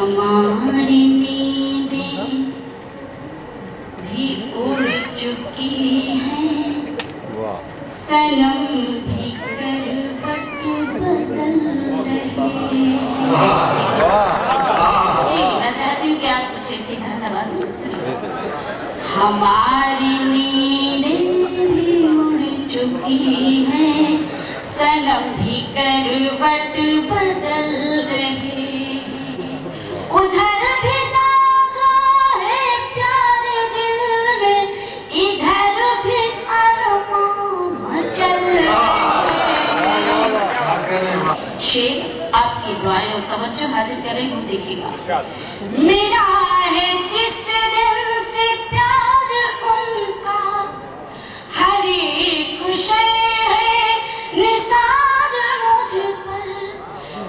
हमारी नींदें भी उड़ चुकी हैं, सनम भी करवट बदल रहे जी। मैं चाहती हूँ कि आप कुछ इसी तरह आवाज़ सुनिए। हमारी नींदें भी उड़ चुकी हैं, सनम भी करवट बदल रहे, उधर भी जागा है प्यार दिल में, इधर भी अरमां मचल रहे। शेर आपकी दुआएं और तवज्जो हासिल कर रही हूँ, देखिएगा। मेरा है जिस दिल से प्यार उनका, हर एक शय है निसार मुझ पर।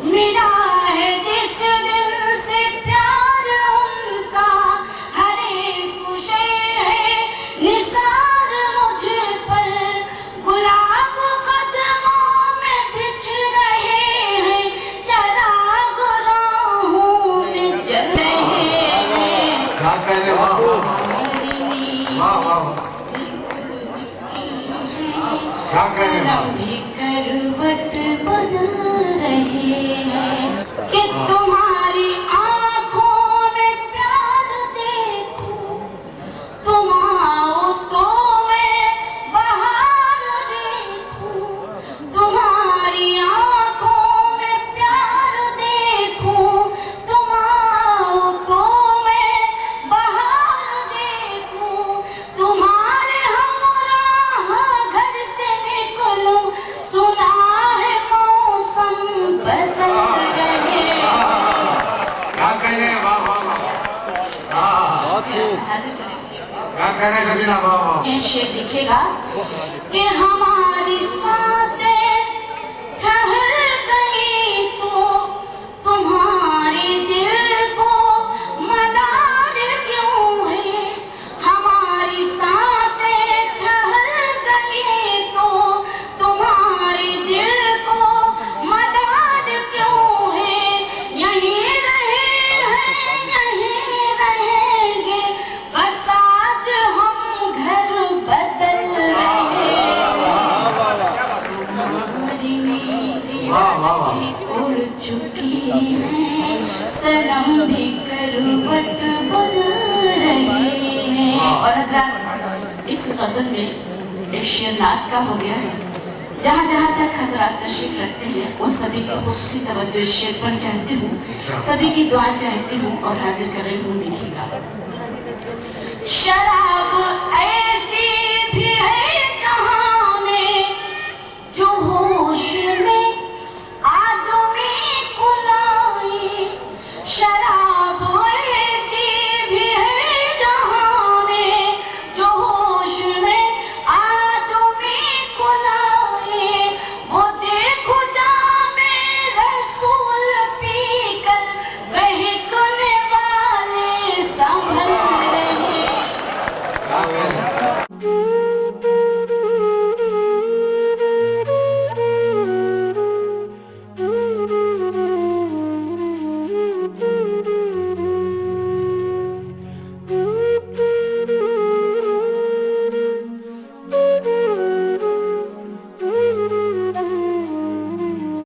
मेरा है जिस दिल से प्यार उनका, हर एक शय है निसार मुझ पर। गुलाब कदमों में बिछ रहे हैं, चराग राहों में जल रहे हैं। सनम भी करवट बदल रहे हैं कि तुम्हारी आंखों में प्यार देखूं, तुम आओ तो मैं बहार देखूं। तुम्हारी आंखों में प्यार देखूं, तुम आओ तो मैं बहार देखूं। तुम्हारे हमराह घर से निकलूं, सुना है मौसम बदल रहे। क्या कह रहे हैं? वाह वाह वाह। ये शेर दिखेगा कि हमारी सांसें ठहर गई तो तुम्हारे दिल को मलाल क्यों है। हमारी सांसें ठहर गई तो तुम्हारे दिल को मलाल क्यों है। यहीं रहे हैं, यहीं रहेंगे, बस आज हम घर बदल रहे। हमारी नींदें उड़ चुकी हैं, सनम भी करवट बदल रहे हैं। और हज़रात, इस गज़ल में एक शेर नात का हो गया है। जहाँ जहाँ तक हज़रात तशरीफ रखते हैं, उन सभी की खुसूसी तवज्जो इस शेर पर चाहती हूँ, सभी की दुआ चाहती हूँ और हाजिर कर रही हूँ। देखिएगा। शराब